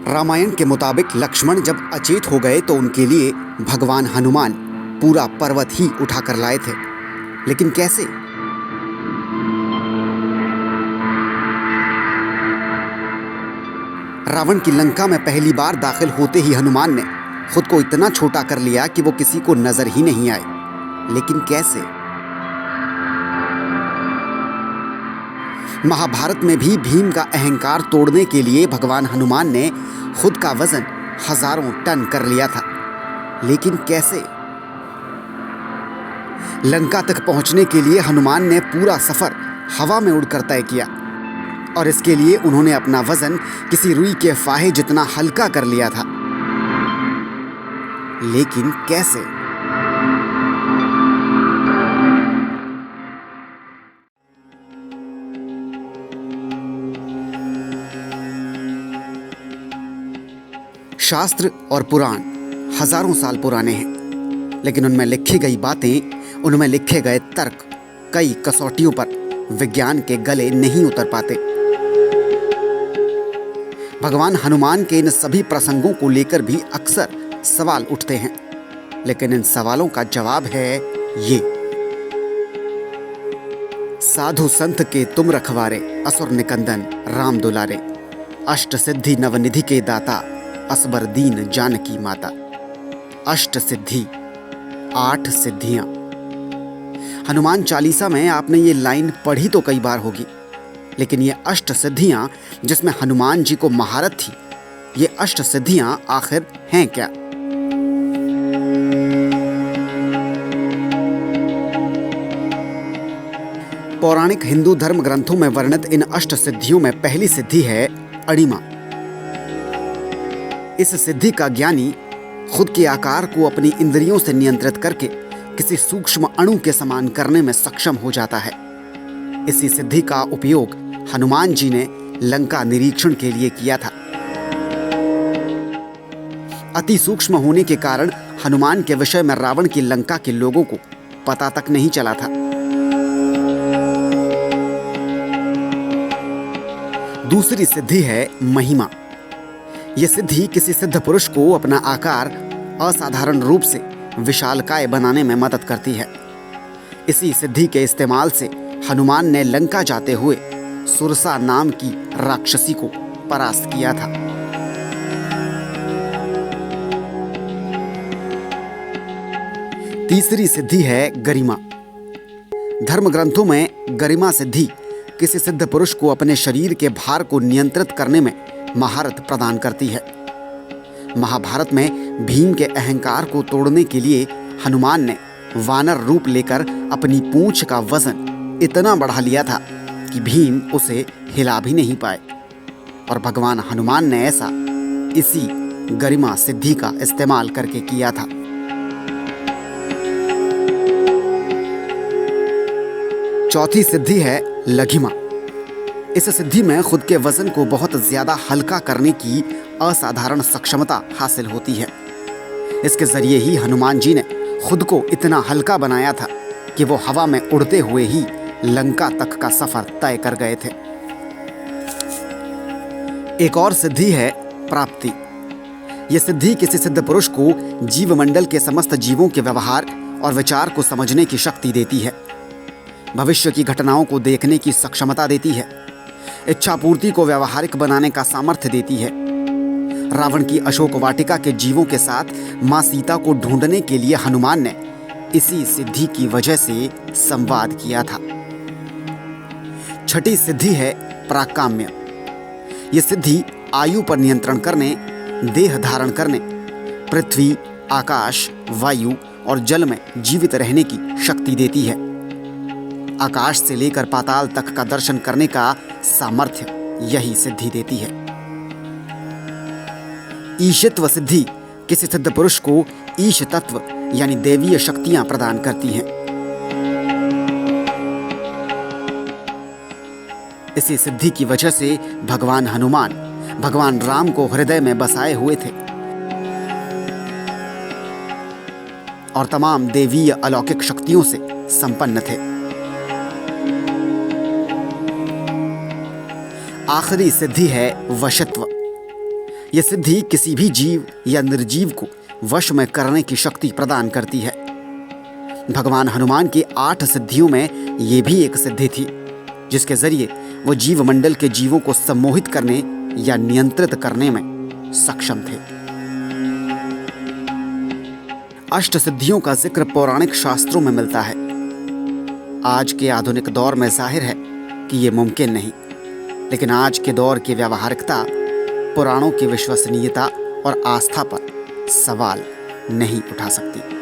रामायण के मुताबिक लक्ष्मण जब अचेत हो गए तो उनके लिए भगवान हनुमान पूरा पर्वत ही उठाकर लाए थे। लेकिन कैसे? रावण की लंका में पहली बार दाखिल होते ही हनुमान ने खुद को इतना छोटा कर लिया कि वो किसी को नजर ही नहीं आए। लेकिन कैसे? महाभारत में भी भीम का अहंकार तोड़ने के लिए भगवान हनुमान ने खुद का वजन हजारों टन कर लिया था। लेकिन कैसे? लंका तक पहुंचने के लिए हनुमान ने पूरा सफर हवा में उड़कर तय किया और इसके लिए उन्होंने अपना वजन किसी रुई के फाहे जितना हल्का कर लिया था। लेकिन कैसे? शास्त्र और पुराण हजारों साल पुराने हैं, लेकिन उनमें लिखी गई बातें, उनमें लिखे गए तर्क कई कसौटियों पर विज्ञान के गले नहीं उतर पाते। भगवान हनुमान के इन सभी प्रसंगों को लेकर भी अक्सर सवाल उठते हैं, लेकिन इन सवालों का जवाब है ये। साधु संत के तुम रखवारे, असुर निकंदन राम दुलारे, अष्ट सिद्धि नवनिधि के दाता, असबर दीन जानकी माता। अष्ट सिद्धि, 8 सिद्धियां। हनुमान चालीसा में आपने ये लाइन पढ़ी तो कई बार होगी, लेकिन ये अष्ट सिद्धियां जिसमें हनुमान जी को महारत थी, ये अष्ट सिद्धियां आखिर हैं क्या? पौराणिक हिंदू धर्म ग्रंथों में वर्णित इन अष्ट सिद्धियों में पहली सिद्धि है अणिमा। इस सिद्धि का ज्ञानी खुद के आकार को अपनी इंद्रियों से नियंत्रित करके किसी सूक्ष्म अणु के समान करने में सक्षम हो जाता है। इसी सिद्धि का उपयोग हनुमान जी ने लंका निरीक्षण के लिए किया था। अति सूक्ष्म होने के कारण हनुमान के विषय में रावण की लंका के लोगों को पता तक नहीं चला था। दूसरी सिद्धि है महिमा। यह सिद्धि किसी सिद्ध पुरुष को अपना आकार असाधारण रूप से विशालकाय बनाने में मदद करती है। इसी सिद्धि के इस्तेमाल से हनुमान ने लंका जाते हुए सुरसा नाम की राक्षसी को परास्त किया था। तीसरी सिद्धि है गरिमा। धर्म ग्रंथों में गरिमा सिद्धि किसी सिद्ध पुरुष को अपने शरीर के भार को नियंत्रित करने में महारत प्रदान करती है। महाभारत में भीम के अहंकार को तोड़ने के लिए हनुमान ने वानर रूप लेकर अपनी पूंछ का वजन इतना बढ़ा लिया था कि भीम उसे हिला भी नहीं पाए, और भगवान हनुमान ने ऐसा इसी गरिमा सिद्धि का इस्तेमाल करके किया था। चौथी सिद्धि है लघिमा। इस सिद्धि में खुद के वजन को बहुत ज्यादा हल्का करने की असाधारण सक्षमता हासिल होती है। इसके जरिए ही हनुमान जी ने खुद को इतना हल्का बनाया था कि वो हवा में उड़ते हुए ही लंका तक का सफर तय कर गए थे। एक और सिद्धि है प्राप्ति। यह सिद्धि किसी सिद्ध पुरुष को जीवमंडल के समस्त जीवों के व्यवहार और विचार को समझने की शक्ति देती है, भविष्य की घटनाओं को देखने की सक्षमता देती है, इच्छा पूर्ति को व्यावहारिक बनाने का सामर्थ्य देती है। रावण की अशोक वाटिका के जीवों के साथ मां सीता को ढूंढने के लिए हनुमान ने इसी सिद्धि की वजह से संवाद किया था। छठी सिद्धि है प्राकाम्य। यह सिद्धि आयु पर नियंत्रण करने, देह धारण करने, पृथ्वी, आकाश, वायु और जल में जीवित रहने की शक्ति देती है। आकाश से लेकर पाताल तक का दर्शन करने का सामर्थ्य यही सिद्धि देती है। ईशित्व सिद्धि किसी सिद्ध पुरुष को ईश तत्व यानी दैवीय शक्तियां प्रदान करती हैं। इसी सिद्धि की वजह से भगवान हनुमान भगवान राम को हृदय में बसाए हुए थे और तमाम दैवीय अलौकिक शक्तियों से संपन्न थे। आखिरी सिद्धि है वशत्व। ये सिद्धि किसी भी जीव या निर्जीव को वश में करने की शक्ति प्रदान करती है। भगवान हनुमान की 8 सिद्धियों में ये भी एक सिद्धि थी, जिसके जरिए वो जीव मंडल के जीवों को सम्मोहित करने या नियंत्रित करने में सक्षम थे। अष्ट सिद्धियों का जिक्र पौराणिक शास्त्रों में मिलता है। आज के आधुनिक दौर में जाहिर है कि ये मुमकिन नहीं, लेकिन आज के दौर की व्यावहारिकता पुराणों की विश्वसनीयता और आस्था पर सवाल नहीं उठा सकती।